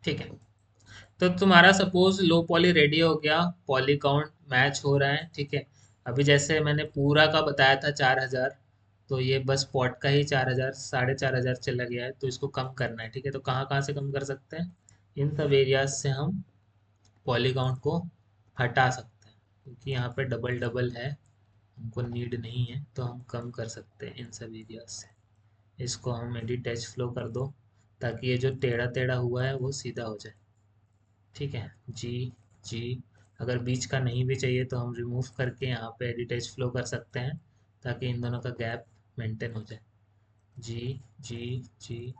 ठीक है। तो तुम्हारा सपोज लो पॉली रेडी हो गया, पॉली काउंट मैच हो रहा है, ठीक है। अभी जैसे मैंने पूरा का बताया था 4,000, तो ये बस पॉट का ही 4,000, 4,500 चला गया है, तो इसको कम करना है, ठीक है। तो कहाँ कहाँ से कम कर सकते हैं? इन सब एरियाज से हम पॉली काउंट को हटा सकते हैं, क्योंकि यहाँ पे डबल डबल है, हमको नीड नहीं है, तो हम कम कर सकते हैं इन सब एरियाज से। इसको हम एडिट टच फ्लो कर दो, ताकि ये जो टेढ़ा टेढ़ा हुआ है वो सीधा हो जाए, ठीक है। जी, जी। अगर बीच का नहीं भी चाहिए तो हम रिमूव करके यहाँ पे एडिट फ्लो कर सकते हैं, ताकि इन दोनों का गैप मेंटेन हो जाए। जी, जी, जी।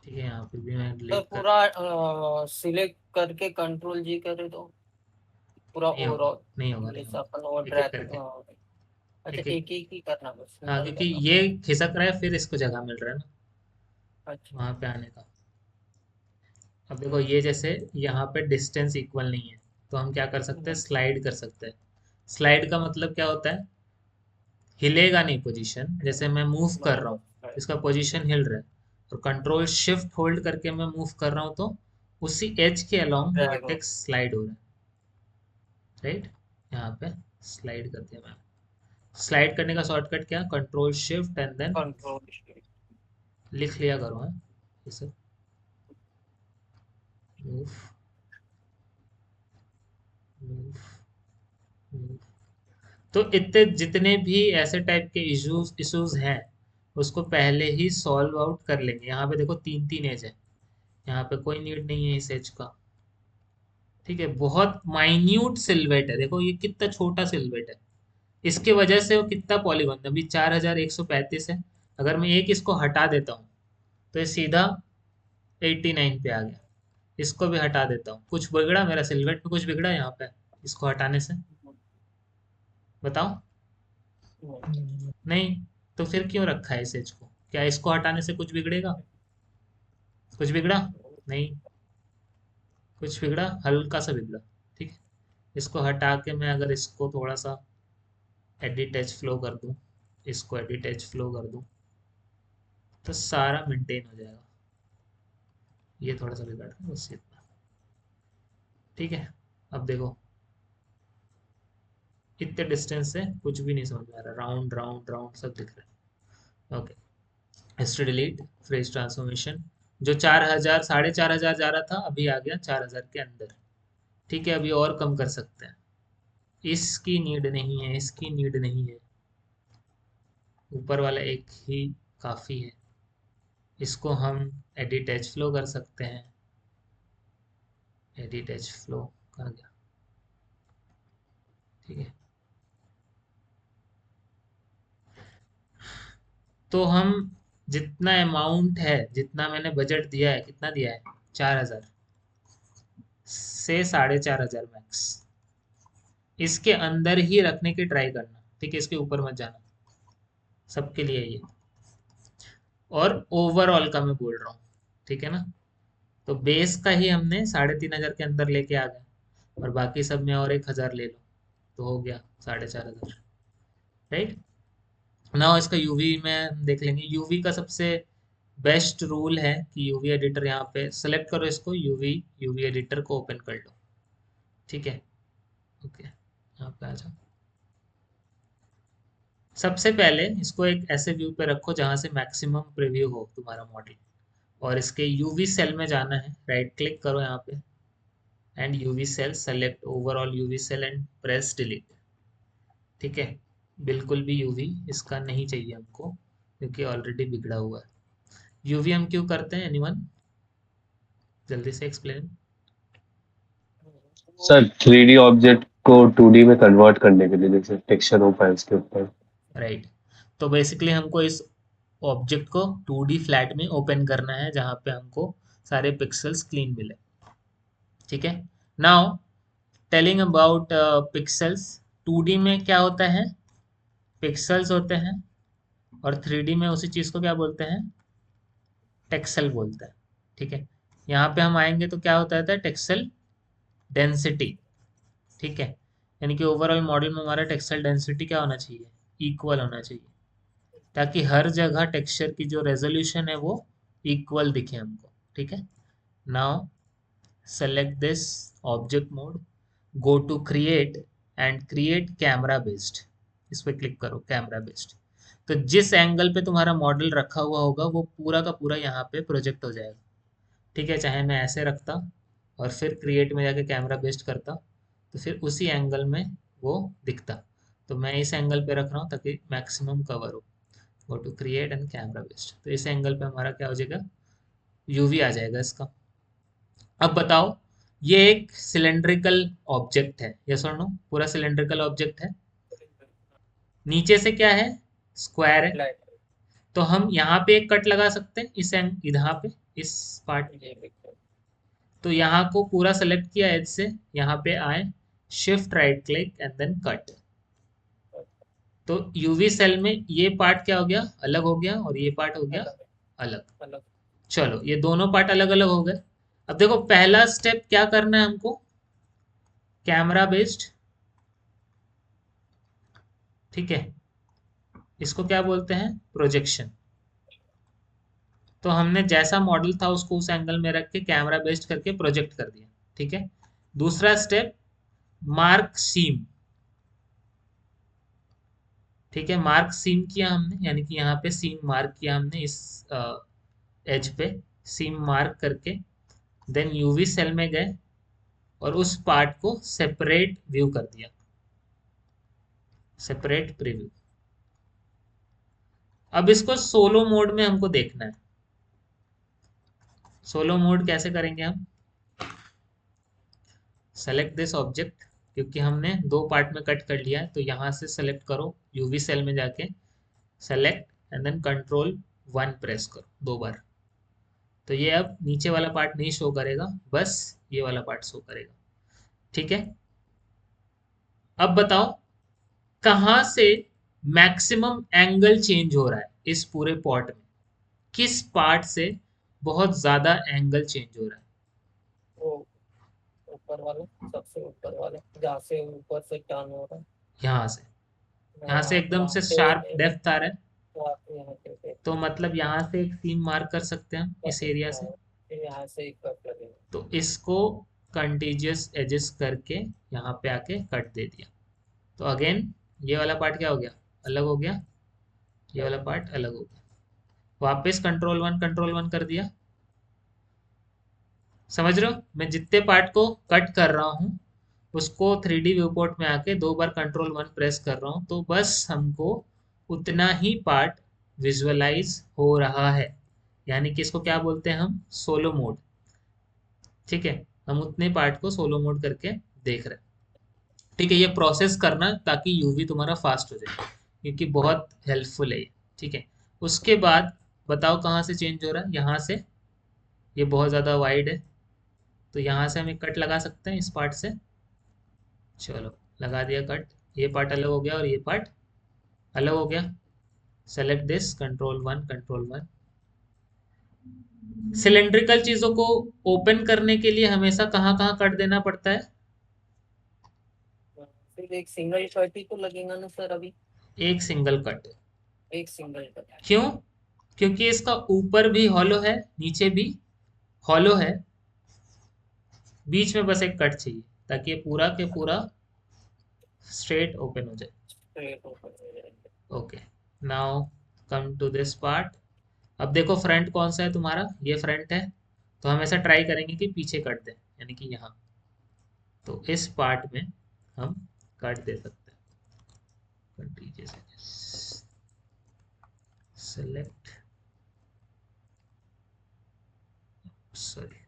ठीक है, यहाँ पे भी मैं तो डिलीट कर। पूरा सिलेक्ट करके कंट्रोल जी करे तो पूरा नहीं होगा, ओवरऑल, नहीं होगा, नहीं जैसे होगा। अपन वो एक एक ड्रैग। करके, अच्छा, एक एक। एक एक ही करना, बस हाँ, सिंपल क्योंकि करना। ये खिसक रहा है, फिर इसको जगह मिल रहा है ना अच्छा। वहाँ पे आने का। अब देखो, ये जैसे यहाँ पे डिस्टेंस इक्वल नहीं है, तो हम क्या कर सकते हैं? स्लाइड कर सकते हैं। स्लाइड का मतलब क्या होता है? हिलेगा नहीं पोजीशन, जैसे मैं मूव कर रहा बराबर। हूँ, इसका पोजीशन हिल रहा है, और कंट्रोल शिफ्ट होल्ड करके मैं मूव कर रहा हूँ, तो उसी एज के अलोंग ड्रैग हो। वर्टेक्स स्लाइड हो रहा है, राइट। यहाँ पे स्लाइड कर दिया मैंने। स्लाइड करने का शॉर्टकट क्या? Control shift and then control. लिख लिया करो, है ये सब। Move, move, move. तो इतने जितने भी ऐसे टाइप के इश्यूज इश्यूज हैं, उसको पहले ही सॉल्व आउट कर लेंगे। यहाँ पे देखो, तीन तीन एज है, यहाँ पे कोई नीड नहीं है इस एज का, ठीक है। बहुत माइन्यूट सिल्वेट है, देखो ये कितना छोटा सिल्वेट है, इसके वजह से वो कितना पॉलीगॉन, अभी 4,135 है। अगर मैं एक इसको हटा देता हूँ, तो ये सीधा 89 पे आ गया। इसको भी हटा देता हूँ, कुछ बिगड़ा मेरा सिल्वेट में? कुछ बिगड़ा यहाँ पे इसको हटाने से? बताओ। नहीं। तो फिर क्यों रखा है इस एज को? क्या इसको हटाने से कुछ बिगड़ेगा? कुछ बिगड़ा? नहीं। कुछ बिगड़ा? हल्का सा बिगड़ा, ठीक है। इसको हटा के मैं अगर इसको थोड़ा सा एडिट एज फ्लो कर दूं, इसको एडिट एज फ्लो कर दूं, तो सारा मेंटेन हो जाएगा। ये थोड़ा सा बिगाड़ है बस इतना, ठीक है। अब देखो, इतने डिस्टेंस से कुछ भी नहीं समझ में आ रहा, राउंड राउंड राउंड सब दिख रहा है। Okay, history delete, phrase transformation. जो 4,000, 4,500 जा रहा था, अभी आ गया 4,000 के अंदर, ठीक है। अभी और कम कर सकते हैं, इसकी नीड नहीं है, इसकी नीड नहीं है, ऊपर वाला एक ही काफ़ी है। इसको हम एडिट एच फ्लो कर सकते हैं। एडिट एच फ्लो कहाँ गया? ठीक है। तो हम जितना अमाउंट है, जितना मैंने बजट दिया है, कितना दिया है? 4,000 से 4,500 मैक्स, इसके अंदर ही रखने की ट्राई करना, ठीक है। इसके ऊपर मत जाना, सबके लिए ये। और ओवरऑल का मैं बोल रहा हूँ, ठीक है ना। तो बेस का ही हमने 3,500 के अंदर लेके आ गए, और बाकी सब में और 1,000 ले लो, तो हो गया 4,500, राइट। ना इसका यूवी में हम देख लेंगे। यूवी का सबसे बेस्ट रूल है कि यूवी एडिटर, यहाँ पे सेलेक्ट करो इसको, यूवी यूवी एडिटर को ओपन कर लो, ठीक है। ओके, यहाँ पे आ जाओ। सबसे पहले इसको एक ऐसे व्यू पे रखो जहाँ से मैक्सिमम प्रीव्यू हो तुम्हारा मॉडल, और इसके यूवी सेल में जाना है, राइट क्लिक करो यहाँ पे, and UV cell select overall UV cell and press delete, ठीक है। बिल्कुल भी यूवी इसका नहीं चाहिए हमको, क्योंकि ऑलरेडी बिगड़ा हुआ है। यूवी हम क्यों करते हैं? एनीवन जल्दी से एक्सप्लेन। वो सर 3D ऑब्जेक्ट को 2D में कन्वर्ट करने के लिए, जैसे टेक्सचर हो पाए उसके ऊपर। राइट। तो बेसिकली हमको इस ऑब्जेक्ट को 2D फ्लैट में ओपन करना है, जहाँ पे हमको सारे पिक्सल्स क्लीन मिले, ठीक है। Now telling about pixels. 2D में क्या होता है? पिक्सल्स होते हैं, और 3D में उसी चीज़ को क्या बोलते हैं? टेक्सल बोलते हैं, ठीक है। यहाँ पे हम आएंगे तो क्या होता है? टेक्सल डेंसिटी, ठीक है। यानी कि ओवरऑल मॉडल में हमारा टेक्सचर डेंसिटी क्या होना चाहिए? इक्वल होना चाहिए, ताकि हर जगह टेक्सचर की जो रेजोल्यूशन है वो इक्वल दिखे हमको, ठीक है। Now select this object mode, go to create and create camera based, इस पे क्लिक करो कैमरा बेस्ड। तो जिस एंगल पे तुम्हारा मॉडल रखा हुआ होगा वो पूरा का पूरा यहाँ पे प्रोजेक्ट हो जाएगा। ठीक है, चाहे मैं ऐसे रखता और फिर क्रिएट में जाके कैमरा बेस्ड करता तो फिर उसी एंगल में वो दिखता। तो मैं इस एंगल पे रख रहा हूँ ताकि मैक्सिमम कवर हो। Go to create and camera based, तो इस एंगल पे हमारा क्या हो जाएगा, यूवी आ जाएगा इसका। अब बताओ, ये एक सिलेंड्रिकल ऑब्जेक्ट है, यस और नो, पूरा सिलेंड्रिकल ऑब्जेक्ट है। नीचे से क्या है, स्क्वायर है। फ्लैट तो हम यहाँ पे एक कट लगा सकते हैं इस एंग यहाँ पे, इस पार्ट। ये बिल्कुल तो यहाँ को पूरा सेलेक्ट किया एज से, यहाँ पे आए, shift right click and then cut. तो यूवी सेल में ये पार्ट क्या हो गया, अलग हो गया, और ये पार्ट हो गया अलग अलग। अलग चलो ये दोनों पार्ट अलग अलग हो गए। अब देखो पहला स्टेप क्या करना है हमको, कैमरा बेस्ड। ठीक है, इसको क्या बोलते हैं, प्रोजेक्शन। तो हमने जैसा मॉडल था उसको उस एंगल में रख के कैमरा बेस्ड करके प्रोजेक्ट कर दिया। ठीक है, दूसरा स्टेप, मार्क सीम। ठीक है, मार्क सीम किया हमने, यानी कि यहाँ पे सीम मार्क किया हमने, इस एज पे सीम मार्क करके देन यूवी सेल में गए और उस पार्ट को सेपरेट व्यू कर दिया, सेपरेट प्रीव्यू। अब इसको सोलो मोड में हमको देखना है। सोलो मोड कैसे करेंगे हम, सेलेक्ट दिस ऑब्जेक्ट, क्योंकि हमने दो पार्ट में कट कर लिया है, तो यहाँ से सेलेक्ट करो, यूवी सेल में जाके select and then control 1 press करो 2 बार। तो ये अब नीचे वाला पार्ट नहीं शो करेगा, बस ये वाला पार्ट शो करेगा। ठीक है, अब बताओ कहाँ से मैक्सिमम एंगल चेंज हो रहा है इस पूरे पॉट में, किस पार्ट से बहुत ज्यादा एंगल चेंज हो रहा है। वो ऊपर वाले, सबसे ऊपर वाले जहाँ से ऊपर से टर्न हो रहा है। यहाँ से, यहाँ से हाँ, एकदम वहाँ से पे शार्प डेप्थ आ रहा है। वहाँ पे यहाँ पे तो मतलब यहाँ से एक सीम मार्क कर सकते हैं हम इस एरिया से। फिर यहाँ से एक कट लगेगा। तो इसको कंटीजियस एजेस करके यहाँ पे आके कट दे दिया। तो अगेन ये वाला पार्ट क्या हो गया, अलग हो गया, ये वाला पार्ट अलग हो गया। वापस कंट्रोल 1 कर दिया। समझ रहे हो, मैं जितने पार्ट को कट कर रहा हूँ उसको 3D व्यू पोर्ट में आके 2 बार कंट्रोल 1 प्रेस कर रहा हूँ, तो बस हमको उतना ही पार्ट विजुअलाइज हो रहा है। यानी कि इसको क्या बोलते हैं हम, सोलो मोड। ठीक है, हम उतने पार्ट को सोलो मोड करके देख रहे हैं। ठीक है, ये प्रोसेस करना ताकि यूवी तुम्हारा फास्ट हो जाए, क्योंकि बहुत हेल्पफुल है ये। ठीक है, उसके बाद बताओ कहाँ से चेंज हो रहा है, यहाँ से। ये बहुत ज़्यादा वाइड है, तो यहाँ से हम एक कट लगा सकते हैं इस पार्ट से। चलो लगा दिया कट, ये पार्ट अलग हो गया और ये पार्ट अलग हो गया। Select this, control 1। सिलेंड्रिकल चीजों को ओपन करने के लिए हमेशा कहाँ कहाँ कट देना पड़ता है, फिर एक सिंगल कट ही तो लगेगा ना सर अभी। एक सिंगल कट। एक सिंगल कट। क्यों, क्योंकि इसका ऊपर भी हॉलो है, नीचे भी हॉलो है, बीच में बस एक कट चाहिए ताकि ये पूरा के पूरा स्ट्रेट ओपन हो जाए। स्ट्रेट ऊपर हो जाएंगे। Okay, now come to this part. अब देखो फ्रंट कौन सा है तुम्हारा, ये फ्रंट है, तो हम ऐसा ट्राई करेंगे कि पीछे कट दें, यानी कि यहाँ। तो इस पार्ट में हम कट दे सकते हैं, सेलेक्ट, सॉरी,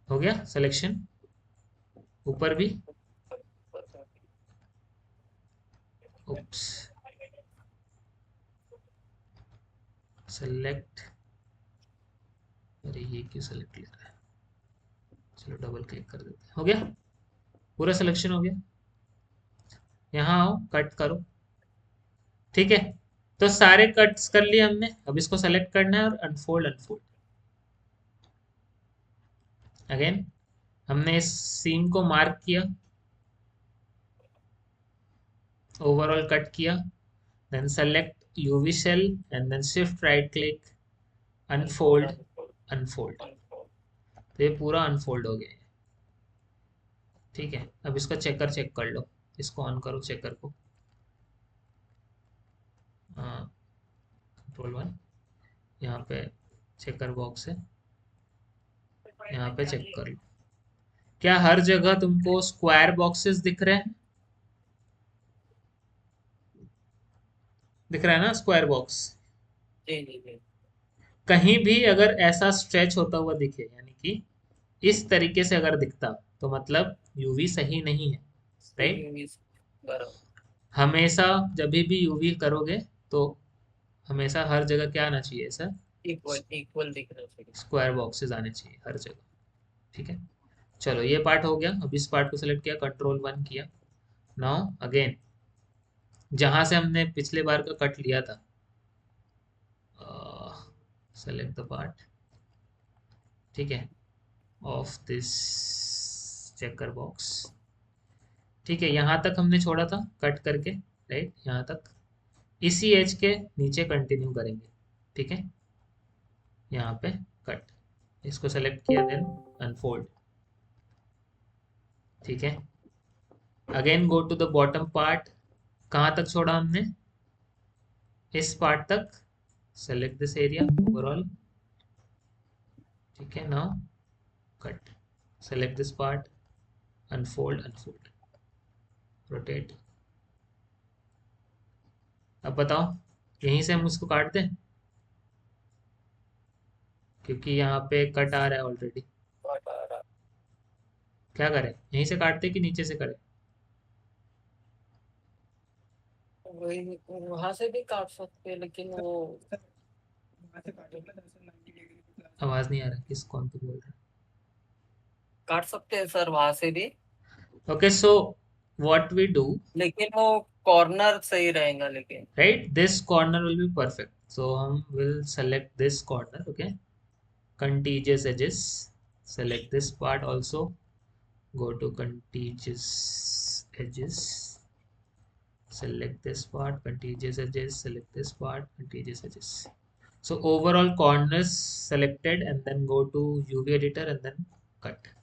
हो गया सिलेक्शन, ऊपर भी, उप्स, सेलेक्ट, अरे ये क्यों सेलेक्ट लिख रहा है, चलो डबल क्लिक कर देते हैं, हो गया, पूरा सिलेक्शन हो गया। यहाँ आओ, कट करो। ठीक है, तो सारे कट्स कर लिए हमने, अब इसको सेलेक्ट करना है और अनफोल्ड अनफोल्ड। अगेन हमने इस सीम को मार्क किया, ओवरऑल कट किया, then select UV cell and then shift right click, unfold, unfold. तो ये पूरा अनफोल्ड हो गया है। ठीक है, अब इसका चेकर चेक कर लो, इसको ऑन करो चेकर को, Ctrl 1, यहाँ पे चेकर बॉक्स है, यहाँ पे चेक कर लो। क्या हर जगह तुमको स्क्वायर बॉक्सेस दिख रहे हैं? दिख रहा है ना स्क्वायर बॉक्स? जी जी जी। कहीं भी अगर ऐसा स्ट्रेच होता हुआ दिखे, यानी कि इस तरीके से अगर दिखता, तो मतलब यूवी सही नहीं है, राइट? बराबर। हमेशा जब भी यूवी करोगे तो हमेशा हर जगह क्या आना चाहिए सर? इक्वल इक्वल दिख रहा है। स्क्वायर बॉक्सेस आने चाहिए हर जगह। ठीक है, चलो ये पार्ट हो गया। अब इस पार्ट को सेलेक्ट किया, Ctrl 1 किया। नाउ अगेन जहां से हमने पिछले बार का कट लिया था, सेलेक्ट द पार्ट, ठीक है, ऑफ दिस चेकर बॉक्स। ठीक है, यहाँ तक हमने छोड़ा था कट करके, राइट, यहाँ तक इसी एज के नीचे कंटिन्यू करेंगे। ठीक है, यहाँ पे कट, इसको सेलेक्ट किया, देन अनफोल्ड। ठीक है, again go to the bottom part. कहाँ तक छोड़ा हमने? इस पार्ट तक। Select this area overall. ठीक है, now cut, select this part, unfold, unfold, rotate. अब बताओ यहीं से हम उसको काट दें, क्योंकि यहाँ पे कट आ रहा है ऑलरेडी। क्या करें, यहीं से काटते कि नीचे से करें? वही वहां से भी काट सकते हैं, लेकिन वो आवाज नहीं आ रहा, किस कौन पे बोल रहा काट सकते हैं सर वहां से भी, है? Okay, so what we do, लेकिन वो कॉर्नर सही रहेगा लेकिन। right, this corner will be perfect, so हम will select this corner. Okay, contiguous edges, select this part also, go to contiguous edges, select this part, contiguous edges, select this part, contiguous edges. So overall corners selected, and then go to UV editor and then cut.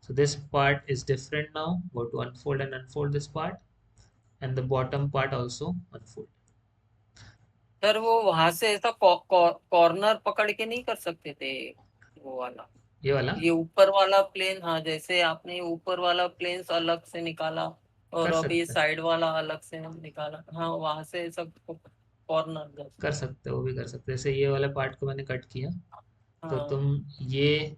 So this part is different now. Go to unfold and unfold this part, and the bottom part also unfold. Sir वो वहां से ऐसा corner पकड़ के नहीं कर सकते थे, वो वाला, ये वाला ये ऊपर वाला प्लेन, हाँ जैसे आपने ऊपर वाला प्लेन अलग से निकाला और कर अभी सकते हैं, साइड वाला अलग से निकाला, हाँ वहां से सब कॉर्नर। कर सकते हो, वो भी कर सकते हो। जैसे ये वाले पार्ट को मैंने कट किया, तो हाँ तुम ये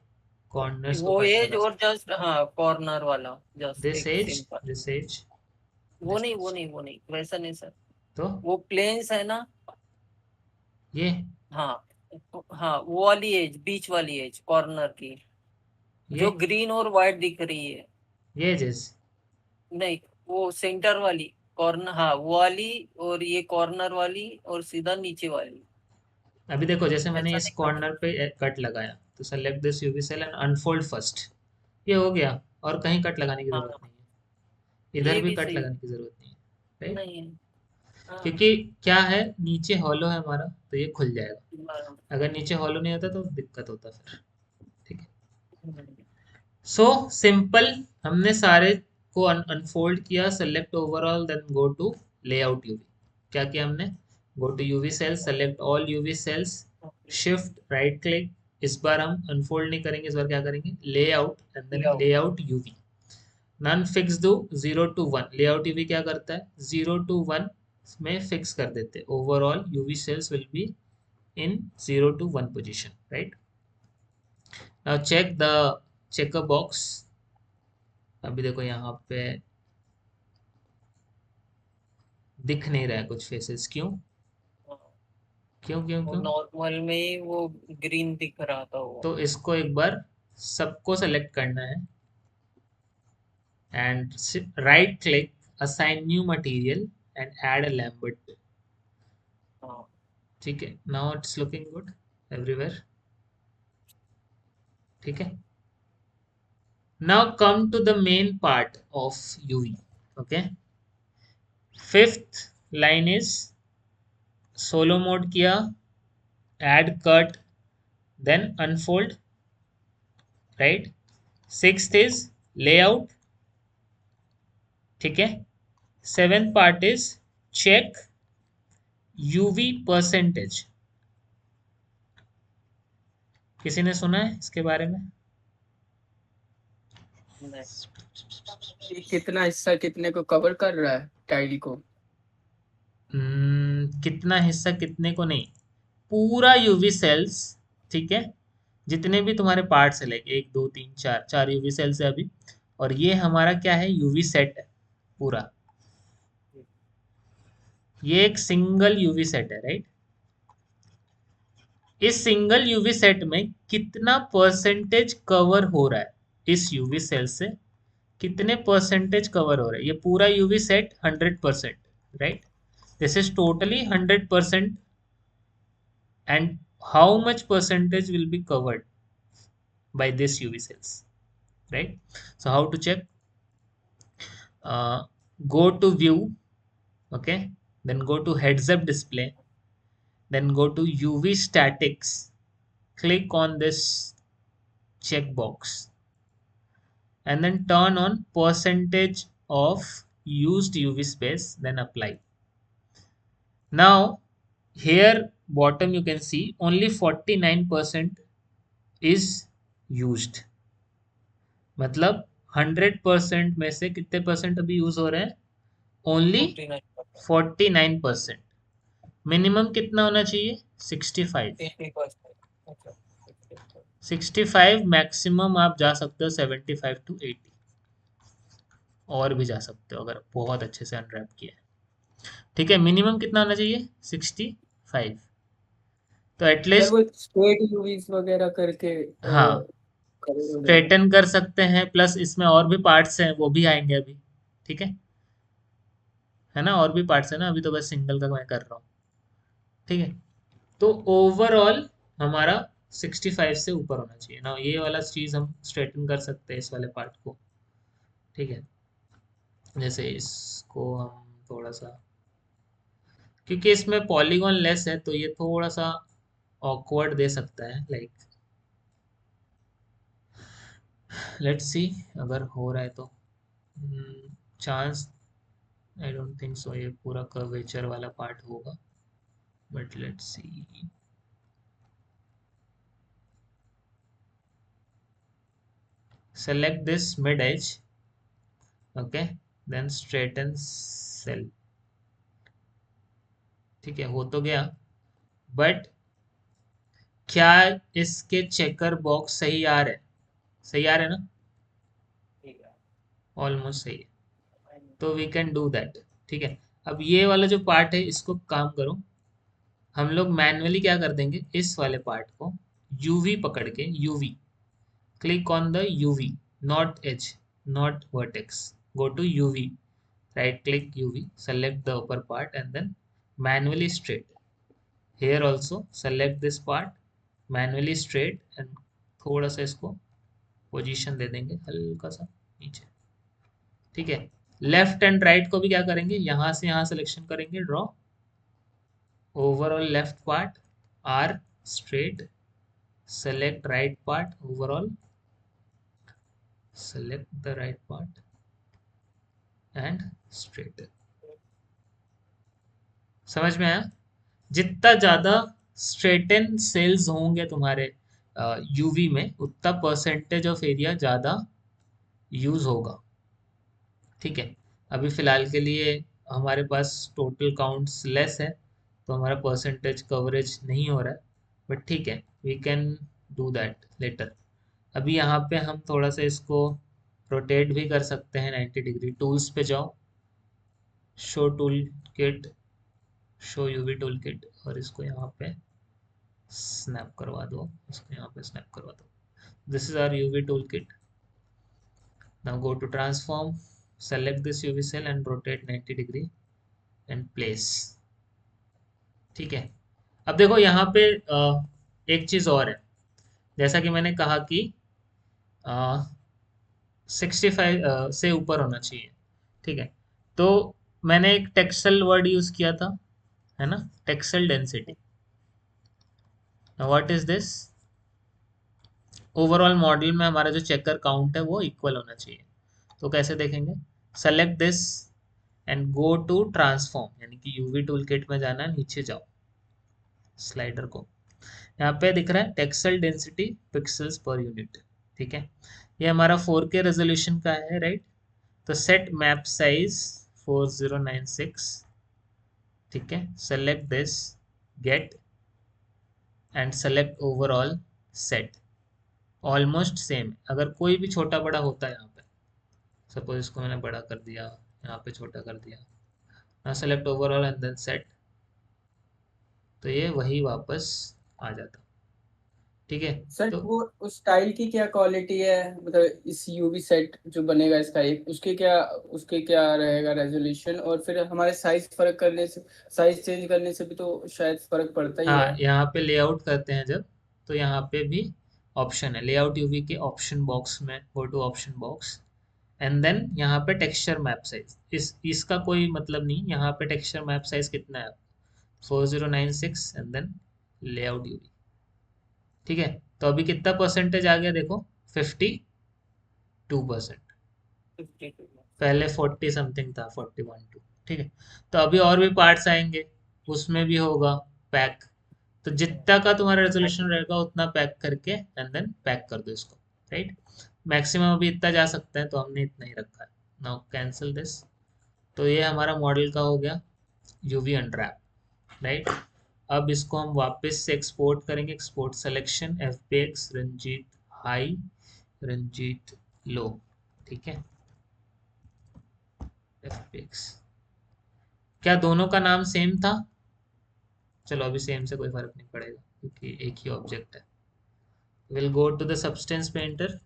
कॉर्नर्स को वो कट एज लगा और सकते जस्ट, हाँ कॉर्नर वाला हो। जस्ट दिस एक एज, सिंपल। दिस एज, वो दिस नहीं वो एज, नहीं वो नहीं वैसा नहीं सर, तो वो प्लेन्स है ना। ये हाँ हाँ वो वाली एज, बीच वाली एज कॉर्नर की, ये जो ग्रीन और व्हाइट दिख रही है। ये एजेस। नहीं, वो सेंटर वाली कॉर्नर, हाँ वो वाली, और ये कॉर्नर वाली और सीधा नीचे वाली, अभी देखो, जैसे मैंने ऐसा इस नहीं करना। कॉर्नर पे कट लगाया, तो select this UV cell and unfold first, ये हो गया, और कहीं कट लगाने की जरूरत हाँ नहीं है, इधर ये भी भी कट सही लगाने की जरूरत नहीं है, राइट? नहीं है। हाँ क्योंकि क्या है, नीचे हॉलो है हमारा, तो ये खुल जाएगा। बराबर। अगर नीचे हॉलो नहीं होता तो दिक्कत होता फिर। ठीक है, हम्म, सो सिंपल, हमने सारे को अनफोल्ड किया, select overall, then go to layout UV. क्या किया हमने? Go to UV cells, select all UV cells, shift right click. इस बार हम अनफोल्ड नहीं करेंगे, इस बार क्या करेंगे, लेआउट एंड देन जाओ। Layout UV. नन फिक्स दो 0 to 1। लेआउट यूवी क्या करता है, 0 to 1 में फिक्स कर देते, overall UV cells will be in 0 to 1 position, right? Now check the checker box। अभी देखो यहाँ पे दिख नहीं रहा है कुछ फेसेस, क्यों? क्यों क्यों वो क्यों? नॉर्मल में ही वो ग्रीन दिख रहा था वो। तो इसको एक बार सबको सेलेक्ट करना है, and right click, assign new material and add a Lambert. हाँ ठीक है, now it's looking good everywhere. ठीक है, now come to the main part of UV. Okay, fifth line is solo mode किया, add cut, then unfold, right. Sixth is layout, ठीक है। Seventh part is check UV percentage. किसी ने सुना है इसके बारे में? नहीं, ये कितना हिस्सा कितने को कवर कर रहा है टाइल को? कितना हिस्सा कितने को नहीं, पूरा यूवी सेल्स, ठीक है। जितने भी तुम्हारे पार्ट्स है, लाइक एक दो तीन चार, चार यूवी सेल्स है अभी, और ये हमारा क्या है, यूवी सेट है पूरा। ये एक सिंगल यूवी सेट है, राइट। इस सिंगल यूवी सेट में कितना परसेंटेज कवर हो रहा है, इस यूवी सेल से कितने परसेंटेज कवर हो रहा है, ये पूरा UV set 100%, right. This is totally 100%, and how much percentage will be covered by this UV cells, right? So how to check? Go to view, okay, then go to heads up display, then go to UV statics, click on this checkbox, and then turn on percentage of used UV space, then apply. Now here bottom you can see only 49% is used, मतलब 100% में से कितने percent अभी use हो रहे हैं, only 49%, 49%। Minimum कितना होना चाहिए, 65। 80%, अच्छा, 65, मैक्सिमम आप जा सकते हो 75 to 80, और भी जा सकते हो अगर बहुत अच्छे से अनरैप किया है, ठीक है। मिनिमम कितना होना चाहिए, 65। तो सर एटलीस्ट, वो स्ट्रेट यूवीज वगैरह करके हाँ, कवर हो जाएगा। स्ट्रेटन कर सकते हैं, प्लस इसमें और भी पार्ट्स हैं, वो भी आएंगे अभी, ठीक है ना, और भी पार्ट्स है ना, अभी तो बस सिंगल का मैं कर रहा हूँ, ठीक है। तो ओवरऑल हमारा 65 से ऊपर होना चाहिए ना, ये वाला चीज हम स्ट्रेटन कर सकते हैं इस वाले पार्ट को, ठीक है। जैसे इसको हम थोड़ा सा, क्योंकि इसमें पॉलीगॉन लेस है तो ये थोड़ा सा ऑकवर्ड दे सकता है, लाइक लेट्स सी, अगर हो रहा है तो chance, I don't think so ये पूरा कर्वेचर वाला पार्ट होगा, but let's see. Select this mid edge, okay, then straighten cell, ठीक है, हो तो गया, बट क्या इसके चेकर बॉक्स सही आ रहे हैं, सही आ रहे हैं ना, ठीक है। ऑलमोस्ट सही है, तो वी कैन डू दैट, ठीक है। अब ये वाला जो पार्ट है इसको काम करो, हम लोग मैन्युअली क्या कर देंगे, इस वाले पार्ट को यूवी पकड़ के, UV, click on the UV, not edge, not vertex, go to UV, right click UV, select the upper part and then manually straight. Here also select this part, manually straight, and थोड़ा सा इसको position दे देंगे हल्का सा नीचे, ठीक है। Left and right को भी क्या करेंगे, यहाँ से यहाँ सिलेक्शन करेंगे, draw overall left part, or straight, select right part overall, select the right part and straight. समझ में आया? जितना ज्यादा स्ट्रेटन सेल्स होंगे तुम्हारे यूवी में, उतना परसेंटेज ऑफ एरिया ज्यादा यूज होगा, ठीक है। अभी फिलहाल के लिए हमारे पास टोटल काउंट्स लेस है, तो हमारा परसेंटेज कवरेज नहीं हो रहा है, बट ठीक है, we can do that later. अभी यहाँ पे हम थोड़ा सा इसको रोटेट भी कर सकते हैं 90 डिग्री। टूल्स पे जाओ, show tool kit, show UV tool kit, और इसको यहाँ पे स्नैप करवा दो, इसको यहाँ पे स्नैप करवा दो। This is our UV tool kit. Now go to transform, select this UV cell and rotate 90 degree and place, ठीक है। अब देखो यहाँ पे एक चीज और है, जैसा कि मैंने कहा कि 65 से ऊपर होना चाहिए, ठीक है। तो मैंने एक टेक्सचुअल वर्ड यूज किया था, है ना, textile density. What is this? Overall model में हमारा जो चेकर काउंट है वो इक्वल होना चाहिए। तो कैसे देखेंगे? Select this and go to transform, यानी कि यूवी टूल किट में जाना है, नीचे जाओ स्लाइडर को, यहाँ पे दिख रहा है textile density pixels per unit. ठीक है, ये हमारा 4K रेजोल्यूशन का है, राइट। तो सेट मैप साइज 4096, ठीक है, select this, get and select overall set, almost same. अगर कोई भी छोटा बड़ा होता है यहाँ पे, सपोज इसको मैंने बड़ा कर दिया, यहाँ पे छोटा कर दिया, ना select overall and then set, तो ये वही वापस आ जाता। ठीक है, सर तो वो उस टाइल की क्या क्वालिटी है, मतलब इस यूवी सेट जो बनेगा इसका एक, उसके क्या रहेगा रेजोल्यूशन, और फिर हमारे साइज फर्क करने से, साइज चेंज करने से भी तो शायद फर्क पड़ता ही है। हाँ, यहाँ पे लेआउट करते हैं जब, तो यहाँ पे भी ऑप्शन है लेआउट यूवी के ऑप्शन बॉक्स में, go to option box and then यहाँ पे टेक्सचर मैप साइज, इसका कोई मतलब नहीं, यहाँ पे टेक्सचर मैप साइज कितना है, 4096 एंड देन लेआउट यूवी। ठीक है, तो अभी कितना परसेंटेज आ गया देखो, 52%। 52। पहले 40 समथिंग था, 41 2। ठीक है, तो अभी और भी पार्ट्स आएंगे, उसमें भी होगा पैक। तो जितना का तुम्हारा रेजोल्यूशन रहेगा उतना पैक करके एंड देन पैक कर दो इसको, राइट। मैक्सिमम अभी इतना जा सकता है, तो हमने इतना ही रखा है। Now cancel this. तो ये हमारा मॉडल का हो गया यूवी अनरैप, राइट। अब इसको हम वापस से एक्सपोर्ट करेंगे, export selection FBX Ranjit high, Ranjit low, ठीक है, FBX। क्या दोनों का नाम सेम था? चलो अभी सेम से कोई फर्क नहीं पड़ेगा क्योंकि एक ही ऑब्जेक्ट है। Will go to the substance painter,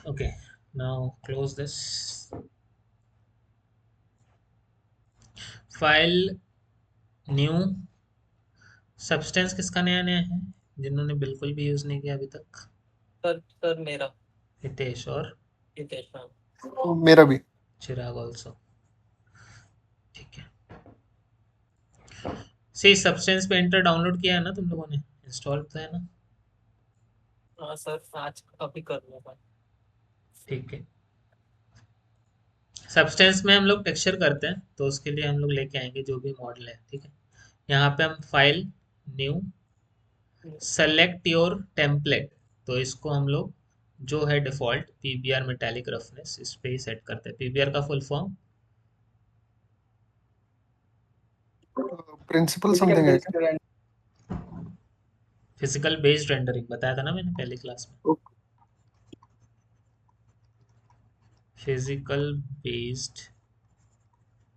okay, now close this file, new substance. किसका नया नया है, जिन्होंने बिल्कुल भी यूज नहीं किया अभी तक? सर मेरा हितेश और हितेश। हाँ मेरा भी। चिराग ऑल्सो, ठीक है। सी सब्सटेंस पेंटर डाउनलोड किया है ना तुम लोगों ने, इंस्टॉल तो है ना? हाँ सर, आज अभी कर लूँगा। ठीक है, सब्सटेंस में हम लोग टेक्सचर करते हैं, तो उसके लिए हम लोग लेके आएंगे जो भी मॉडल है, ठीक है। यहाँ पे हम file, new, select your template, तो इसको हम लोग जो है डिफॉल्ट PBR मेटालिक रफनेस, इस पे ही सेट करते हैं। PBR का फुल फॉर्म प्रिंसिपल समथिंग है क्या? फिजिकल बेस्ड रेंडरिंग, बताया था ना मैंने पहली क्लास में, फिजिकल बेस्ड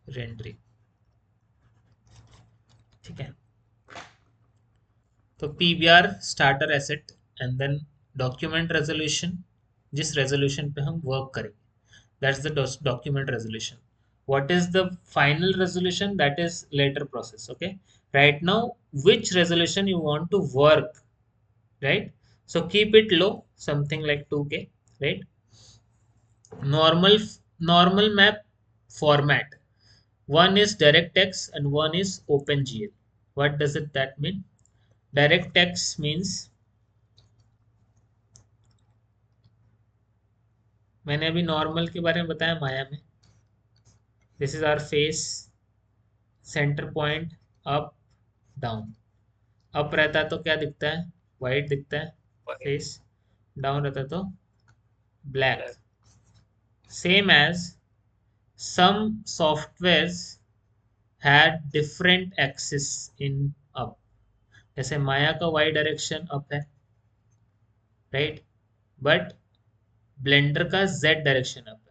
रेंडरिंग, ठीक है। तो PBR starter asset and then document resolution, जिस रेजोल्यूशन पे हम वर्क करेंगे, that's the document resolution. What is the final resolution? That is later process. Okay, right now which resolution you want to work, right? So keep it low, something like 2K, right? normal Normal map format, one is DirectX and one is OpenGL. What does it that mean? DirectX means, मैंने अभी normal के बारे में बताया Maya में, this is our face, centre point, up down. Up रहता है तो क्या दिखता है, वाइट दिखता है फेस, डाउन रहता है तो black. Same as some softwares had different axis in up, जैसे माया का वाई डायरेक्शन अप है, राइट, बट ब्लेंडर का जेड डायरेक्शन अप है।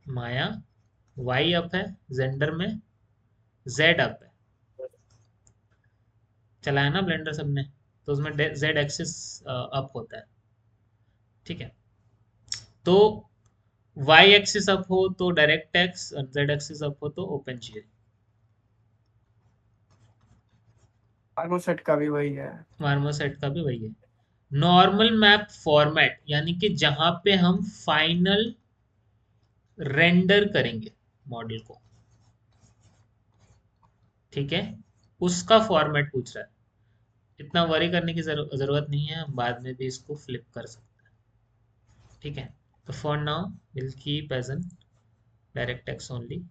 माया वाई अप है, जेंडर में जेड अप है, चला है ना ब्लेंडर सबने, तो उसमें जेड एक्सिस अप होता है, ठीक है। तो वाई एक्सिस अप हो तो डायरेक्ट टेक्स्ट और जेड एक्सिस अप हो तो ओपन जीएल। मार्मोसेट का भी वही है। मार्मोसेट का भी वही है। नॉर्मल मैप फॉर्मेट यानी कि जहां पे हम फाइनल रेंडर करेंगे मॉडल को, ठीक है, उसका फॉर्मेट पूछ रहा है। इतना वरी करने की जरूरत नहीं है, हम बाद में भी इसको फ्लिप कर सकते हैं, ठीक है। तो for now will keep as an direct text only,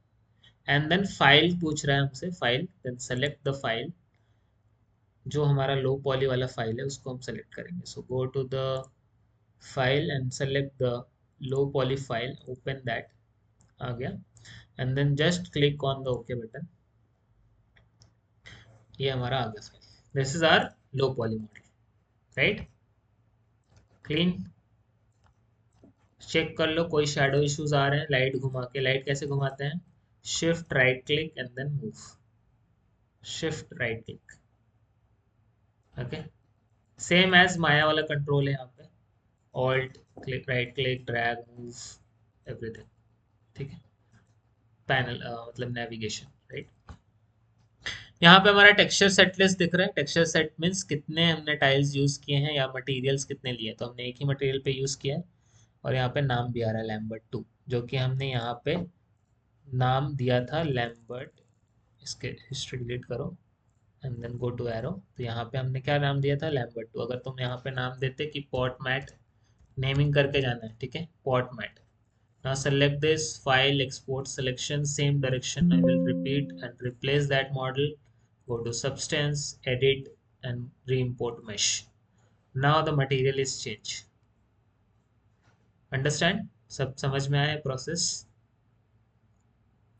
and then file पूछ रहा है हमसे, file, then select the file. जो हमारा लो पॉली वाला फाइल है उसको हम सेलेक्ट करेंगे। So go to the file and select the low poly file, open that, आ गया, and then just click on the okay button. ये हमारा आ गया file. This is our low poly model, right. Clean. Check कर लो कोई shadow issues आ रहे हैं लाइट घुमा के। लाइट कैसे घुमाते हैं? Shift right click and then move, shift right click, okay. Same as Maya वाला कंट्रोल है यहाँ पे, alt click, right click, drag, move, everything, ठीक है। पैनल मतलब नेविगेशन, राइट। यहाँ पे हमारा टेक्सचर सेट लिस्ट दिख रहा है। टेक्सचर सेट मीन्स कितने हमने टाइल्स यूज किए हैं या मटेरियल्स कितने लिए। तो हमने एक ही मटेरियल पे यूज किया है, और यहाँ पे नाम भी आ रहा है लैम्बर्ट 2, जो कि हमने यहाँ पे नाम दिया था लैम्बर्ट। इसके हिस्ट्री डिलीट करो and then go to arrow. तो यहाँ पे हमने क्या नाम दिया था? लैम्बर्ट 2। अगर तुम यहाँ पे नाम देते कि पॉट मैट, नेमिंग करके जाना है, ठीक है, pot mat. Now select this file, export selection, same direction. I will repeat and replace that model. Go to substance, edit and re-import mesh. Now the material is changed. Understand? सब समझ में आया process?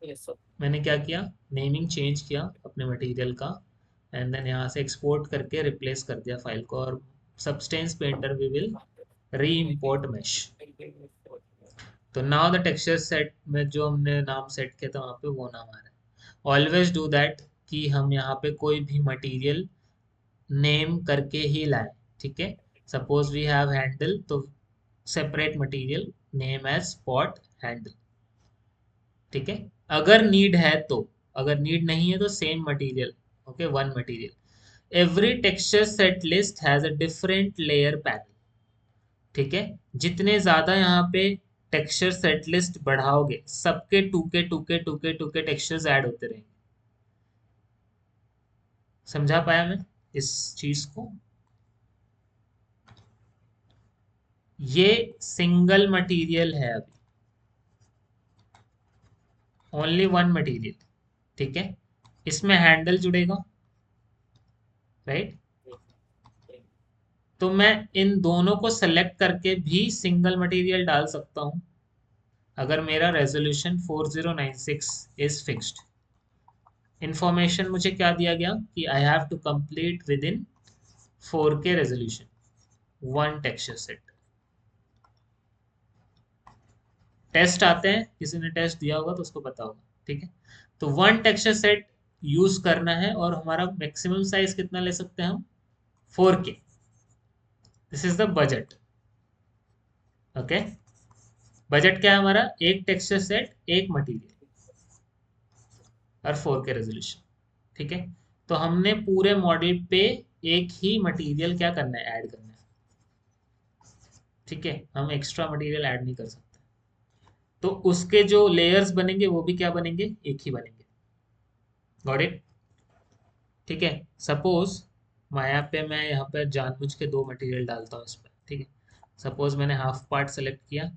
Yes sir. मैंने क्या किया? Naming change किया अपने material का, एंड देन यहाँ से एक्सपोर्ट करके रिप्लेस कर दिया फाइल को, और substance painter we will re import mash. तो नाउ द टेक्सचर सेट में जो हमने नाम सेट किया था वहाँ पे वो नाम आ रहा है। ऑलवेज डू दैट कि हम यहाँ पे कोई भी मटेरियल नेम करके ही लाएं, ठीक है। सपोज वी हैव हैंडल, तो separate material name as pot handle, ठीक है। अगर नीड है तो, अगर नीड नहीं है तो same material, okay, one material. Every texture set list has a different layer panel, ठीक है। जितने ज्यादा यहाँ पे टेक्सचर सेट लिस्ट बढ़ाओगे, सबके Tukey Tukey Tukey Tukey textures add होते रहेंगे। समझा पाया मैं इस चीज को? ये सिंगल मटेरियल है अभी, ओनली वन मटेरियल, ठीक है। इसमें हैंडल जुड़ेगा, राइट। तो मैं इन दोनों को सेलेक्ट करके भी सिंगल मटेरियल डाल सकता हूं, अगर मेरा रेजोल्यूशन 4096 इज फिक्स्ड। इंफॉर्मेशन मुझे क्या दिया गया कि I have to complete within 4K resolution one texture set. Test आते हैं, किसी ने टेस्ट दिया होगा तो उसको पता होगा, ठीक है। तो वन टेक्सचर सेट यूज करना है, और हमारा मैक्सिमम साइज कितना ले सकते हैं हम? 4K। This is the budget, okay. Budget क्या है हमारा? एक टेक्सचर सेट, एक मटेरियल और 4K रेजोल्यूशन, ठीक है। तो हमने पूरे मॉडल पे एक ही मटेरियल क्या करना है? ऐड करना है, ठीक है। हम एक्स्ट्रा मटेरियल ऐड नहीं कर सकते। तो उसके जो लेयर्स बनेंगे वो भी क्या बनेंगे? एक ही बनेंगे। Got it? ठीक है। सपोज माया पे मैं यहाँ पर जानबूझ के दो मटेरियल डालता हूँ इसमें, ठीक है। सपोज मैंने हाफ पार्ट सेलेक्ट किया,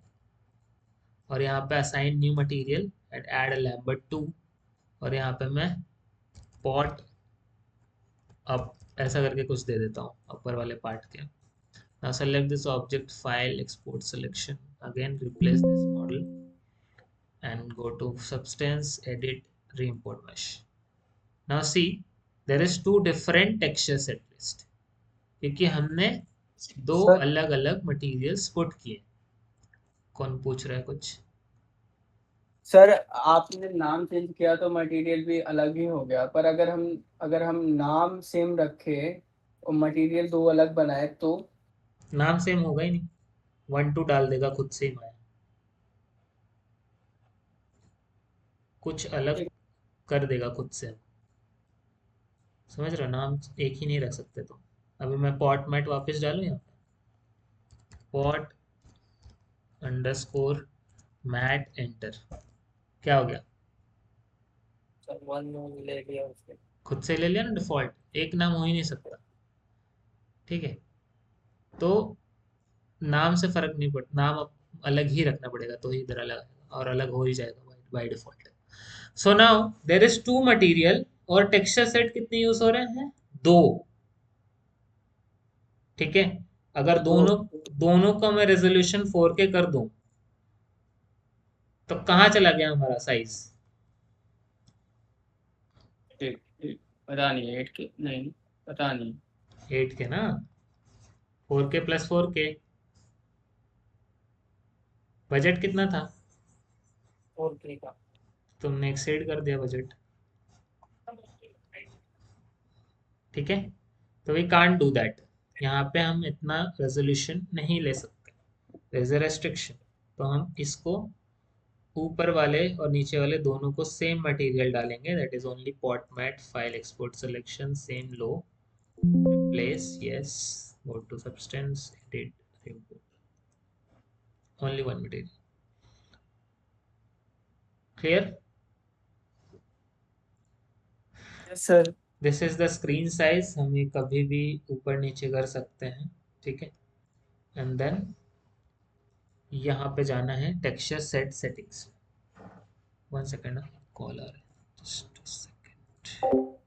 और यहाँ पे assign new material and add Lambert 2, और यहाँ पे मैं पॉट अप ऐसा करके कुछ दे देता हूँ अपर वाले पार्ट के। Now select this object file, export selection, again replace this model and go to substance, edit, re-import mesh. Now see, there is two different texture set list, क्योंकि हमने दो सर अलग अलग मटेरियल्स पुट किए। कौन पूछ रहा है कुछ? सर आपने नाम चेंज किया तो मटेरियल भी अलग ही हो गया, पर अगर हम नाम सेम रखे और मटेरियल दो अलग बनाए तो? नाम सेम होगा ही नहीं, 1 2 डाल देगा खुद से ही माया। कुछ अलग एक- कर देगा खुद से, समझ रहे हो? नाम एक ही नहीं रख सकते। तो अभी मैं पॉट मैट वापस डालूं यहाँ पे, पॉट अंडरस्कोर मैट एंटर, क्या हो गया? सर 1 ले लिया उसने। खुद से ले लिया ना डिफॉल्ट, एक नाम हो ही नहीं सकता, ठीक है? तो नाम से फर्क नहीं पड़ता, नाम अलग ही रखना पड़ेगा तो ही इधर अलग आएगा, और अलग हो ही जाएगा by default. So now there is 2 material और टेक्सचर सेट कितने यूज हो रहे हैं? 2, ठीक है? अगर दोनों दोनों का मैं रेजोल्यूशन 4K कर दूं तो कहाँ चला गया हमारा साइज? पता नहीं 8 के नहीं, पता नहीं 8K ना, 4K प्लस 4K। बजट कितना था? 4K का। तुमने एक्सेड कर दिया बजट, ठीक है? तो वी कांट डू दैट, यहाँ पे हम इतना रेजोल्यूशन नहीं ले सकते, देयर इज अ रेस्ट्रिक्शन। तो हम इसको ऊपर वाले और नीचे वाले दोनों को सेम मटेरियल डालेंगे, that is only pot mat file export selection same लो replace yes go to substance edit remove only one material. Clear? Sir. This is the screen size, हम ये कभी भी ऊपर नीचे कर सकते हैं, ठीक है? एंड देन यहाँ पे जाना है texture set settings. 1 second, call आ रहा है, जस्ट सेकेंड।